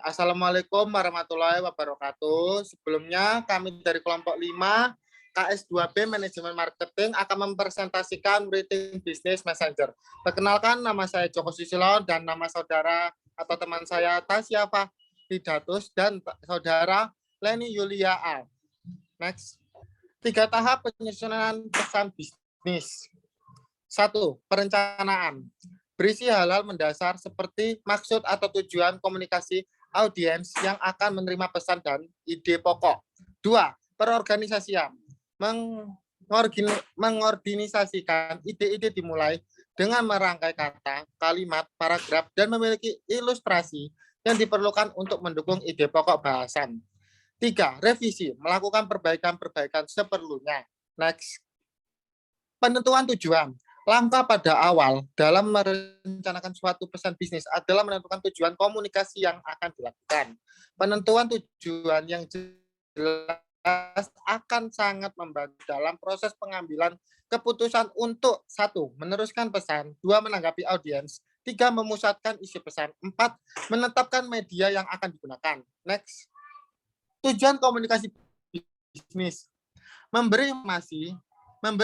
Assalamualaikum warahmatullahi wabarakatuh. Sebelumnya kami dari kelompok 5 KS2B Manajemen Marketing akan mempresentasikan Rating Business Messenger. Perkenalkan, nama saya Joko Susilo dan nama saudara atau teman saya Tasya Fahridatus dan saudara Leni Yulia A. Next. 3 tahap penyusunan pesan bisnis. 1. Perencanaan. Berisi hal-hal mendasar seperti maksud atau tujuan komunikasi audiens yang akan menerima pesan dan ide pokok. 2. Perorganisasian. Mengorganisasikan ide-ide dimulai dengan merangkai kata, kalimat, paragraf, dan memiliki ilustrasi yang diperlukan untuk mendukung ide pokok bahasan. 3. Revisi. Melakukan perbaikan-perbaikan seperlunya. Next. Penentuan tujuan. Langkah pada awal dalam merencanakan suatu pesan bisnis adalah menentukan tujuan komunikasi yang akan dilakukan. Penentuan tujuan yang jelas akan sangat membantu dalam proses pengambilan keputusan untuk 1. Meneruskan pesan, 2. Menanggapi audiens, 3. Memusatkan isi pesan, 4. Menetapkan media yang akan digunakan. Next. Tujuan komunikasi bisnis. Memberi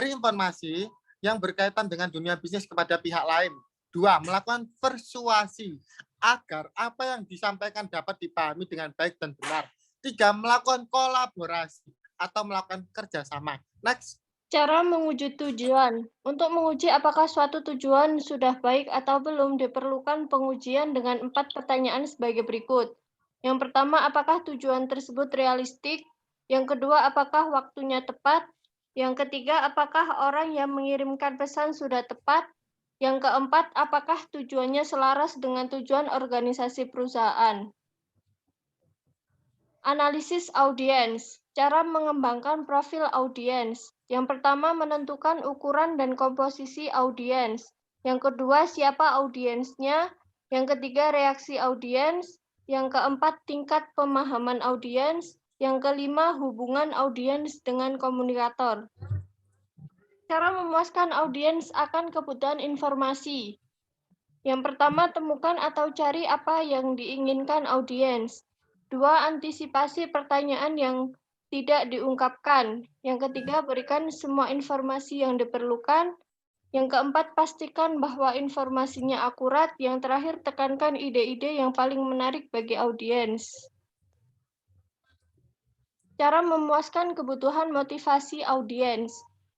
informasi yang berkaitan dengan dunia bisnis kepada pihak lain. 2. Melakukan persuasi agar apa yang disampaikan dapat dipahami dengan baik dan benar. 3. Melakukan kolaborasi atau melakukan kerjasama. Next. Cara menguji tujuan. Untuk menguji apakah suatu tujuan sudah baik atau belum, diperlukan pengujian dengan 4 pertanyaan sebagai berikut. Yang pertama, apakah tujuan tersebut realistik? Yang kedua, apakah waktunya tepat? Yang ketiga, apakah orang yang mengirimkan pesan sudah tepat? Yang keempat, apakah tujuannya selaras dengan tujuan organisasi perusahaan? Analisis audiens. Cara mengembangkan profil audiens. Yang pertama, menentukan ukuran dan komposisi audiens. Yang kedua, siapa audiensnya. Yang ketiga, reaksi audiens. Yang keempat, tingkat pemahaman audiens. Yang kelima, hubungan audiens dengan komunikator. Cara memuaskan audiens akan kebutuhan informasi. Yang pertama, temukan atau cari apa yang diinginkan audiens. 2. Antisipasi pertanyaan yang tidak diungkapkan. Yang ketiga, berikan semua informasi yang diperlukan. Yang keempat, pastikan bahwa informasinya akurat. Yang terakhir, tekankan ide-ide yang paling menarik bagi audiens. Cara memuaskan kebutuhan motivasi audiens.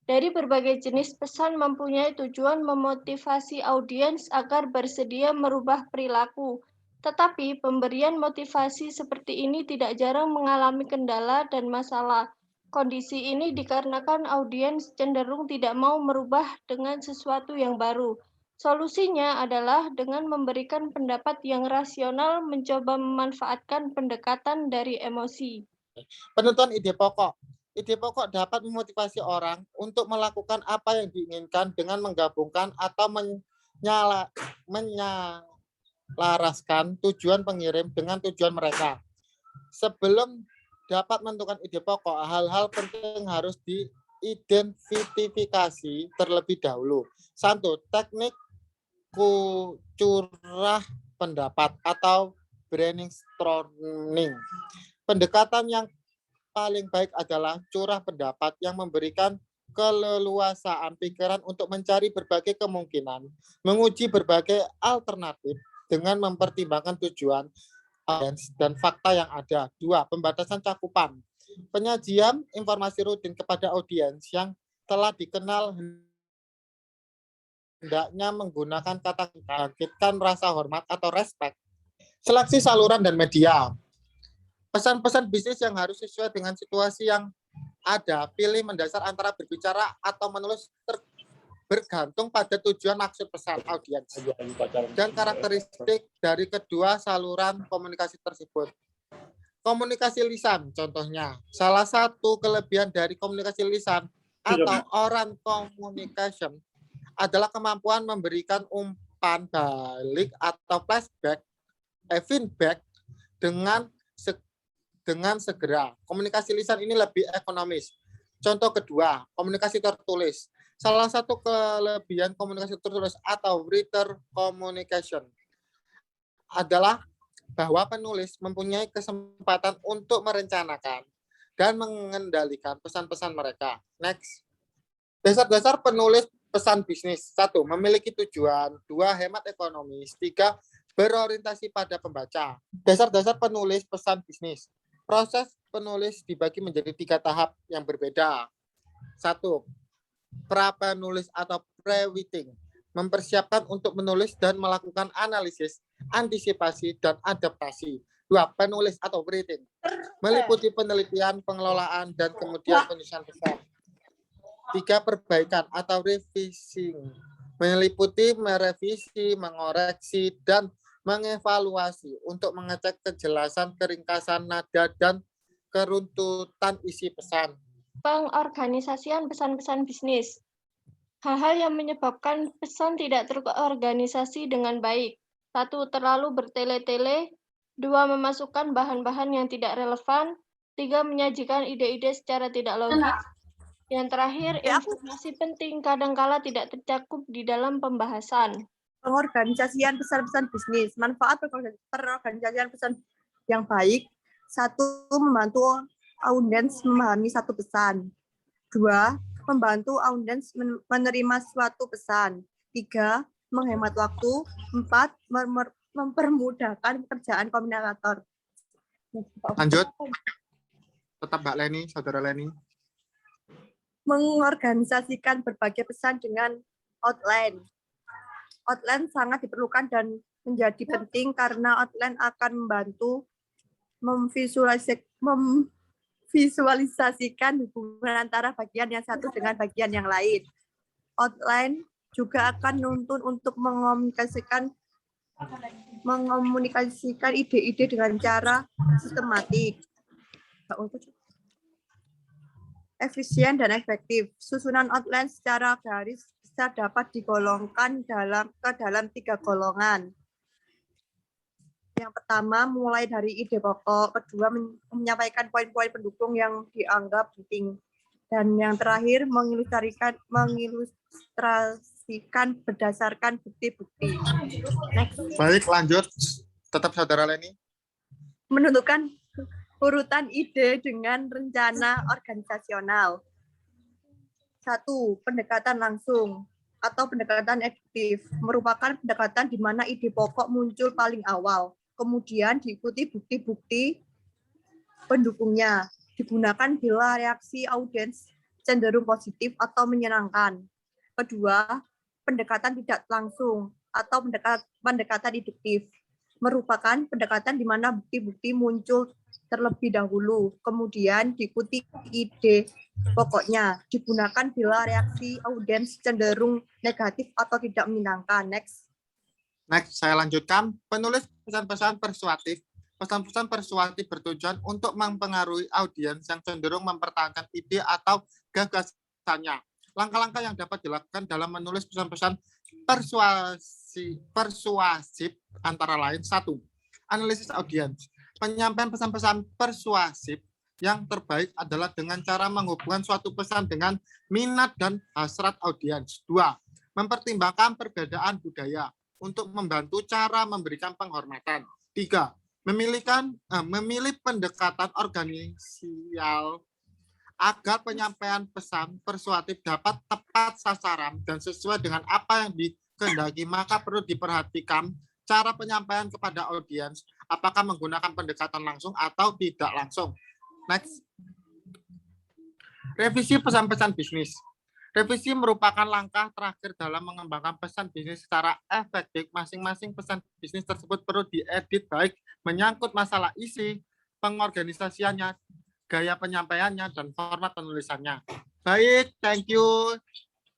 Dari berbagai jenis pesan mempunyai tujuan memotivasi audiens agar bersedia merubah perilaku. Tetapi pemberian motivasi seperti ini tidak jarang mengalami kendala dan masalah. Kondisi ini dikarenakan audiens cenderung tidak mau merubah dengan sesuatu yang baru. Solusinya adalah dengan memberikan pendapat yang rasional, mencoba memanfaatkan pendekatan dari emosi. Penentuan ide pokok. Ide pokok dapat memotivasi orang untuk melakukan apa yang diinginkan dengan menggabungkan atau menyelaraskan tujuan pengirim dengan tujuan mereka. Sebelum dapat menentukan ide pokok, hal-hal penting harus diidentifikasi terlebih dahulu. 1. Teknik curah pendapat atau brainstorming. Pendekatan yang paling baik adalah curah pendapat yang memberikan keleluasaan pikiran untuk mencari berbagai kemungkinan, menguji berbagai alternatif dengan mempertimbangkan tujuan dan fakta yang ada. 2. Pembatasan cakupan. Penyajian informasi rutin kepada audiens yang telah dikenal hendaknya menggunakan kata bangkitkan rasa hormat atau respect. Seleksi saluran dan media. Pesan-pesan bisnis yang harus sesuai dengan situasi yang ada. Pilih mendasar antara berbicara atau menulis bergantung pada tujuan maksud pesan audiens dan karakteristik dari kedua saluran komunikasi tersebut. Komunikasi lisan contohnya. Salah satu kelebihan dari komunikasi lisan atau oral communication adalah kemampuan memberikan umpan balik atau feedback dengan segera. Komunikasi lisan ini lebih ekonomis. Contoh kedua, komunikasi tertulis. Salah satu kelebihan komunikasi tertulis atau written communication adalah bahwa penulis mempunyai kesempatan untuk merencanakan dan mengendalikan pesan-pesan mereka. Next. Dasar-dasar penulis pesan bisnis. 1. Memiliki tujuan. 2. Hemat ekonomis. 3. Berorientasi pada pembaca. Dasar-dasar penulis pesan bisnis. Proses penulis dibagi menjadi 3 tahap yang berbeda. 1. Pra-penulis atau pre-writing. Mempersiapkan untuk menulis dan melakukan analisis, antisipasi, dan adaptasi. 2. Penulis atau writing. Meliputi penelitian, pengelolaan, dan kemudian penyusunan pesan. 3. Perbaikan atau revising. Meliputi merevisi, mengoreksi, dan mengevaluasi untuk mengecek kejelasan, keringkasan, nada, dan keruntutan isi pesan. Pengorganisasian pesan-pesan bisnis. Hal-hal yang menyebabkan pesan tidak terorganisasi dengan baik. 1. Terlalu bertele-tele. 2. Memasukkan bahan-bahan yang tidak relevan. 3. Menyajikan ide-ide secara tidak logis. Yang terakhir, informasi penting kadangkala tidak tercakup di dalam pembahasan. Pengorganisasian pesan-pesan bisnis. Manfaat pengorganisasian pesan yang baik. 1. Membantu audiens memahami satu pesan. 2. Membantu audiens menerima suatu pesan. 3. Menghemat waktu. 4. Mempermudahkan pekerjaan komunikator. Lanjut. Tetap Mbak Leni, Saudara Leni. Mengorganisasikan berbagai pesan dengan outline. Outline sangat diperlukan dan menjadi penting karena outline akan membantu memvisualisasikan hubungan antara bagian yang satu dengan bagian yang lain. Outline juga akan nuntun untuk mengomunikasikan ide-ide dengan cara sistematik, efisien dan efektif. Susunan outline secara garis besar dapat digolongkan ke dalam 3 golongan. Yang pertama, mulai dari ide pokok. Kedua, menyampaikan poin-poin pendukung yang dianggap penting. Dan yang terakhir, mengilustrasikan berdasarkan bukti-bukti. Next. Baik, lanjut. Tetap Saudara Leni. Menentukan urutan ide dengan rencana organisasional. 1. Pendekatan langsung atau pendekatan efektif. Merupakan pendekatan di mana ide pokok muncul paling awal. Kemudian diikuti bukti-bukti pendukungnya. Digunakan bila reaksi audiens cenderung positif atau menyenangkan. Kedua, pendekatan tidak langsung atau pendekatan induktif. Merupakan pendekatan di mana bukti-bukti muncul terlebih dahulu, kemudian diikuti ide pokoknya. Digunakan bila reaksi audiens cenderung negatif atau tidak menyenangkan. Next. Next, saya lanjutkan. Penulis pesan-pesan persuasif. Pesan-pesan persuasif bertujuan untuk mempengaruhi audiens yang cenderung mempertahankan ide atau gagasannya. Langkah-langkah yang dapat dilakukan dalam menulis pesan-pesan persuasif antara lain. 1. Analisis audiens. Penyampaian pesan-pesan persuasif yang terbaik adalah dengan cara menghubungkan suatu pesan dengan minat dan hasrat audiens. 2. Mempertimbangkan perbedaan budaya untuk membantu cara memberikan penghormatan. 3. Memilih pendekatan organisasional agar penyampaian pesan persuasif dapat tepat sasaran dan sesuai dengan apa yang dikehendaki, maka perlu diperhatikan cara penyampaian kepada audiens, apakah menggunakan pendekatan langsung atau tidak langsung. Next. Revisi pesan-pesan bisnis. Revisi merupakan langkah terakhir dalam mengembangkan pesan bisnis secara efektif. Masing-masing pesan bisnis tersebut perlu diedit baik menyangkut masalah isi, pengorganisasiannya, gaya penyampaiannya, dan format penulisannya. Baik, thank you.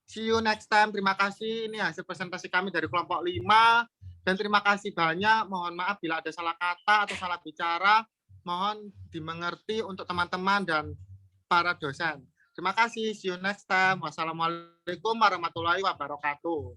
See you next time. Terima kasih. Ini hasil presentasi kami dari kelompok 5. Dan terima kasih banyak. Mohon maaf bila ada salah kata atau salah bicara. Mohon dimengerti untuk teman-teman dan para dosen. Terima kasih. See you next time. Wassalamualaikum warahmatullahi wabarakatuh.